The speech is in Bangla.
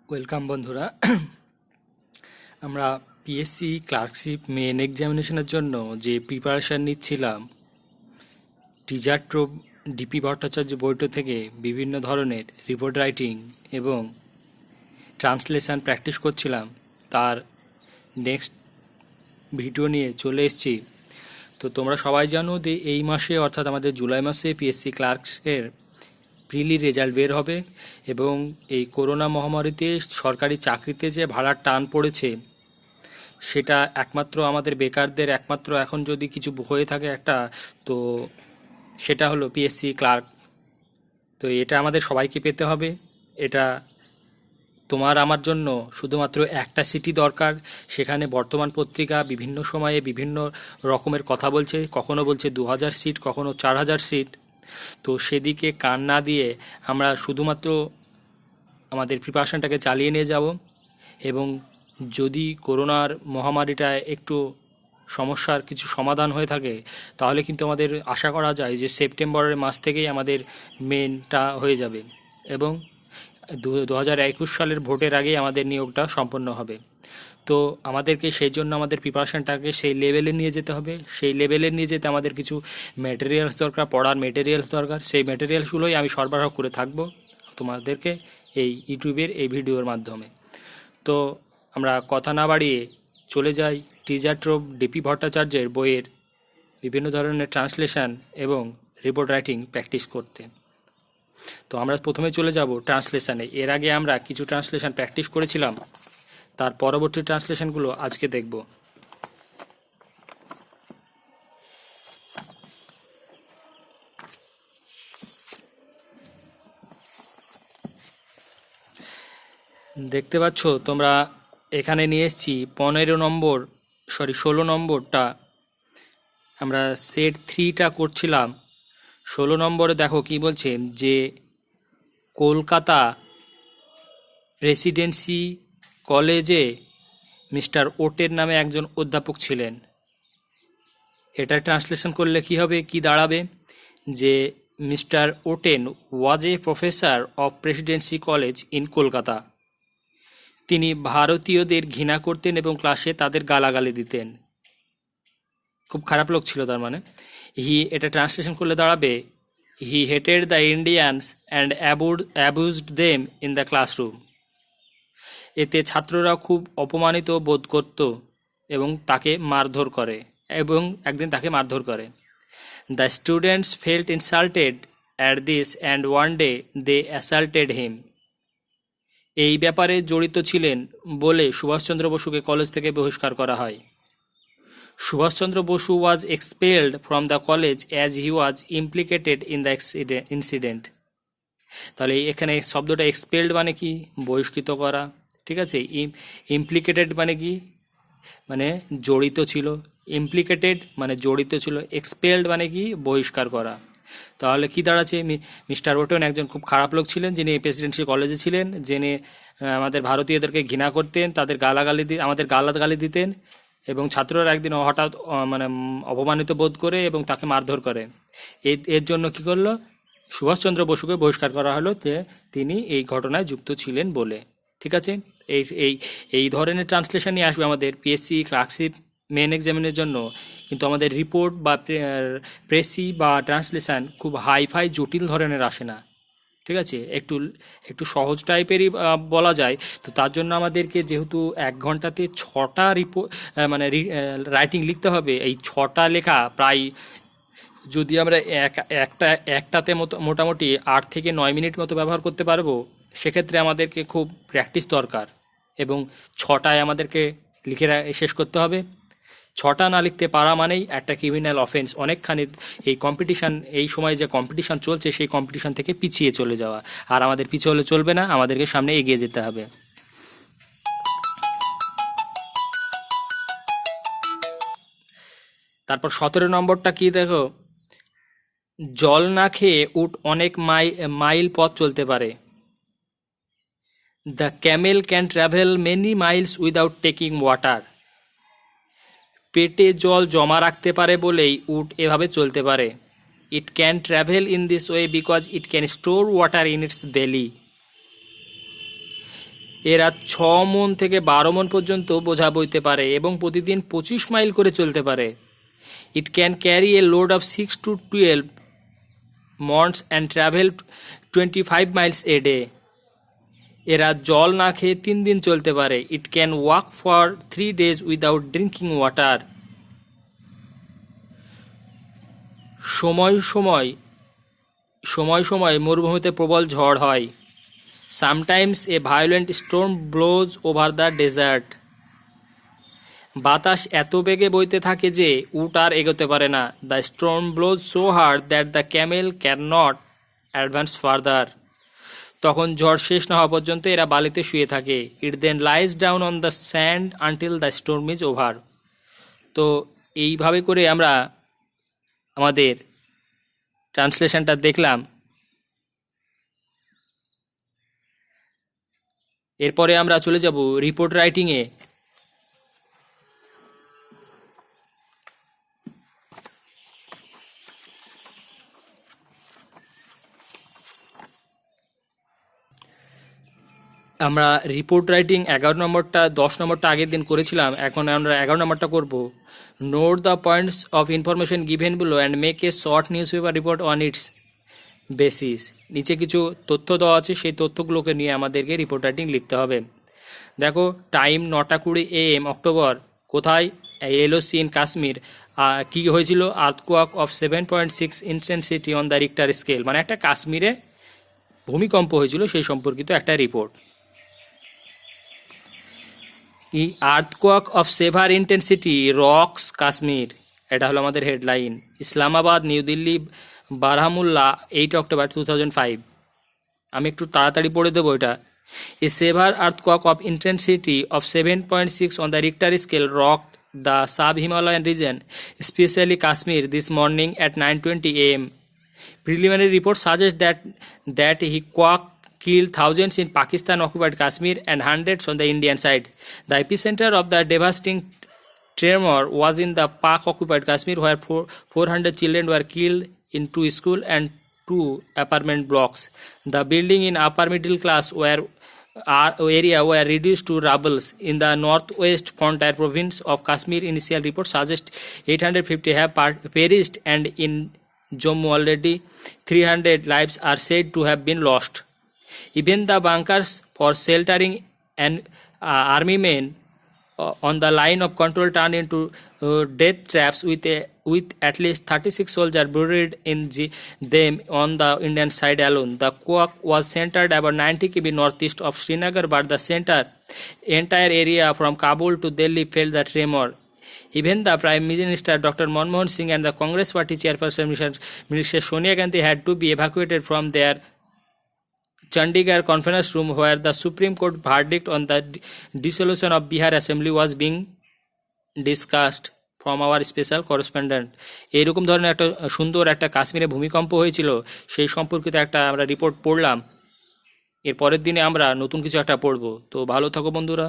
ওয়েলকাম বন্ধুরা। আমরা পিএসসি ক্লার্কশিপ মেন এক্সামিনেশনের জন্য যে প্রিপারেশান নিচ্ছিলাম, টিজার ট্রোপ ডিপি ভট্টাচার্য বইটা থেকে বিভিন্ন ধরনের রিপোর্ট রাইটিং এবং ট্রান্সলেশন প্র্যাকটিস করছিলাম, তার নেক্সট ভিডিও নিয়ে চলে এসেছি। তো তোমরা সবাই জানো যে এই মাসে অর্থাৎ আমাদের জুলাই মাসে পিএসসি ক্লার্কসের প্রিলি রেজাল্ট বের হবে এবং এই করোনা মহামারীতে সরকারি চাকরিতে যে ভাড়ার টান পড়েছে, সেটা একমাত্র আমাদের বেকারদের একমাত্র এখন যদি কিছু হয়ে থাকে একটা, তো সেটা হলো পিএসসি ক্লার্ক। তো এটা আমাদের সবাইকে পেতে হবে। এটা তোমার আমার জন্য শুধুমাত্র একটা সিটি দরকার। সেখানে বর্তমান পত্রিকা বিভিন্ন সময়ে বিভিন্ন রকমের কথা বলছে, কখনো বলছে 2000 সিট, কখনো 4000 সিট। তো সেদিকে কান না দিয়ে আমরা শুধুমাত্র আমাদের প্রিপারেশনটাকে চালিয়ে নিয়ে যাব এবং যদি করোনার মহামারীটা একটু সমস্যার কিছু সমাধান হয়ে থাকে, তাহলে কিন্তু আমাদের আশা করা যায় যে সেপ্টেম্বরের মাস থেকেই আমাদের মেনটা হয়ে যাবে এবং 2021 সালের ভোটের আগেই আমাদের নিয়োগটা সম্পন্ন হবে। তো আমাদেরকে সেই জন্য আমাদের প্রিপারেশনটাকে সেই লেভেলে নিয়ে যেতে হবে। সেই লেভেলে নিয়ে যেতে আমাদের কিছু ম্যাটেরিয়ালস দরকার, পড়ার ম্যাটেরিয়ালস দরকার। সেই ম্যাটেরিয়ালসগুলোই আমি সরবরাহ করে থাকব তোমাদেরকে এই ইউটিউবের এই ভিডিওর মাধ্যমে। তো আমরা কথা না বাড়িয়ে চলে যাই টিজার ট্রোপ ডিপি ভট্টাচার্যের বইয়ের বিভিন্ন ধরনের ট্রান্সলেশন এবং রিপোর্ট রাইটিং প্র্যাকটিস করতে। তো আমরা প্রথমে চলে যাব ট্রান্সলেশানে। এর আগে আমরা কিছু ট্রান্সলেশন প্র্যাকটিস করেছিলাম, তার পরবর্তী ট্রান্সলেশনগুলো আজকে দেখব। দেখতে পাচ্ছ তোমরা, এখানে নিয়ে এসেছি 16 নম্বরটা। আমরা সেট 3টা করছিলাম। 16 নম্বরে দেখো কি বলছে, যে কলকাতা প্রেসিডেন্সি কলেজে মিস্টার ওটের নামে একজন অধ্যাপক ছিলেন। এটা ট্রান্সলেশন করলে কি হবে, কি দাঁড়াবে, যে mister ওটেন was a professor of Presidency college in Kolkata. তিনি ভারতীয়দের ঘৃণা করতেন এবং ক্লাসে তাদের গালাগালি দিতেন। খুব খারাপ লোক ছিল তার মানে। এটা ট্রান্সলেশন করলে দাঁড়াবে, he hated the Indians and abused them in the classroom. এতে ছাত্ররা খুব অপমানিত বোধ করত এবং একদিন তাকে মারধর করে। The students felt insulted at this and one day they assaulted him. এই ব্যাপারে জড়িত ছিলেন বলে সুভাষচন্দ্র বসুকে কলেজ থেকে বহিষ্কার করা হয়। Subhash Chandra Bose was expelled from the college as he was implicated in the incident. তাহলে এখানে শব্দটা এক্সপেলড মানে কি, বহিষ্কৃত করা। ঠিক আছে, ইমপ্লিকেটেড মানে কি, মানে জড়িত ছিল। ইমপ্লিকেটেড মানে জড়িত ছিল। এক্সপেলড মানে কি, বহিষ্কার করা। তাহলে কি দাঁড়াচ্ছে, মিস্টার ওটন একজন খুব খারাপ লোক ছিলেন, যিনি প্রেসিডেন্সি কলেজে ছিলেন, যিনি আমাদের ভারতীয়দেরকে ঘৃণা করতেন, তাদের আমাদের গালাগালি দিতেন এবং ছাত্ররা একদিন হঠাৎ মানে অপমানিত বোধ করে এবং তাকে মারধর করে। এর জন্য কি করলো, সুভাষচন্দ্র বসুকে বহিষ্কার করা হলো, যে তিনি এই ঘটনায় যুক্ত ছিলেন বলে। ঠিক আছে, এই এই এই ধরনের ট্রান্সলেশন নিয়ে আসবে আমাদের পিএসসি ক্লার্কশিপ মেন এক্সামিনের জন্য। কিন্তু আমাদের রিপোর্ট বা প্রেসি বা ট্রান্সলেশন খুব হাইফাই জটিল ধরনের আসে না। ঠিক আছে, একটু একটু সহজ টাইপেরই বলা যায়। তো তার জন্য আমাদেরকে যেহেতু 1 ঘন্টাতে 6টা মানে রাইটিং লিখতে হবে, এই 6টা লেখা প্রায় যদি আমরা একটাতে মোটামুটি 8 থেকে 9 মিনিট মতো ব্যবহার করতে পারবো, সেক্ষেত্রে আমাদেরকে খুব প্র্যাকটিস দরকার এবং 6টায় আমাদেরকে লিখে শেষ করতে হবে। 6টা না লিখতে পারা মানেই একটা ক্রিমিনাল অফেন্স, অনেকখানি এই কম্পিটিশান, এই সময় যে কম্পিটিশান চলছে সেই কম্পিটিশান থেকে পিছিয়ে চলে যাওয়া। আর আমাদের পিছিয়ে হলে চলবে না, আমাদেরকে সামনে এগিয়ে যেতে হবে। তারপর 17 নম্বরটা কি দেখো, জল না খেয়ে উট অনেক মাইল পথ চলতে পারে। The camel can travel many Miles without taking water. পেটে জল জমা রাখতে পারে বলেই উট এভাবে চলতে পারে। It can travel in this way because it can store water in it's বেলি। এরা 6 মণ থেকে 12 মণ পর্যন্ত বোঝা বইতে পারে এবং প্রতিদিন 25 মাইল করে চলতে পারে। It can carry a load of 6 to 12 months and travel 25 miles a day. এরা জল না খেয়ে 3 দিন চলতে পারে। It can walk for 3 days without drinking water. সময় সময় সময় সময় মরুভূমিতে প্রবল ঝড় হয়। Sometimes a violent storm blows over the desert. বাতাস এত বেগে বইতে থাকে যে উট আর এগোতে পারে না। The storm blows so hard that the camel can not advance further. তখন ঝড় শেষ না হওয়া পর্যন্ত এরা বালিতে শুয়ে থাকে। It then lies down on the sand until the storm is over. তো এইভাবে করে আমরা আমাদের ট্রান্সলেশনটা দেখলাম। এরপরে আমরা চলে যাব রিপোর্ট রাইটিংয়ে। আমরা রিপোর্ট রাইটিং 11 নম্বরটা 10 নম্বরটা আগের দিন করেছিলাম, এখন আমরা 11 নম্বরটা করব। Note the points of information given below and make a short news paper report on it's basis. নিচে কিছু তথ্য দেওয়া আছে, সেই তথ্যগুলোকে নিয়ে আমাদেরকে রিপোর্ট রাইটিং লিখতে হবে। দেখো, টাইম 9:20 AM অক্টোবর। কোথায়? LOC in Kashmir. কী হয়েছিল? Earthquake of 7.6 intensity on the Richter scale, মানে একটা কাশ্মীরে ভূমিকম্প হয়েছিল সেই সম্পর্কিত একটা report. Earthquake of severe intensity rocks Kashmir, এটা হলো আমাদের হেডলাইন। ইসলামাবাদ, নিউ দিল্লি, বারহামুল্লা, 8 অক্টোবর 2005। আমি একটু তাড়াতাড়ি পড়ে দেবো এটা। A severe earthquake of intensity of 7.6 on the Richter scale rocked the sub-Himalayan region, especially Kashmir, this morning at 9:20 AM. Preliminary reports suggest that he quake killed thousands in Pakistan-occupied Kashmir and hundreds on the Indian side. The epicenter of the devastating tremor was in the Pak-occupied Kashmir, where 400 children were killed in 2 schools and 2 apartment blocks. The building in upper middle class area were reduced to rubble. In the northwest frontier province of Kashmir, initial reports suggest 850 have perished, and in Jammu already 300 lives are said to have been lost. Even the bunkers for sheltering and army men on the line of control turned into death traps with at least 36 soldiers buried in them on the Indian side alone. The quake was centered about 90 km northeast of Srinagar, but the entire area from Kabul to Delhi felt the tremor. Even the Prime Minister Dr. Manmohan Singh and the Congress Party chairperson Mrs. Sonia Gandhi had to be evacuated from their Chandigarh conference room, where the Supreme Court verdict on the dissolution of Bihar Assembly was being discussed. From our special correspondent. এইরকম ধরনের একটা সুন্দর একটা কাশ্মীরে ভূমিকম্প হয়েছিল সেই সম্পর্কিত একটা আমরা রিপোর্ট পড়লাম। এর পরের দিনে আমরা নতুন কিছু একটা পড়ব। তো ভালো থাকো বন্ধুরা।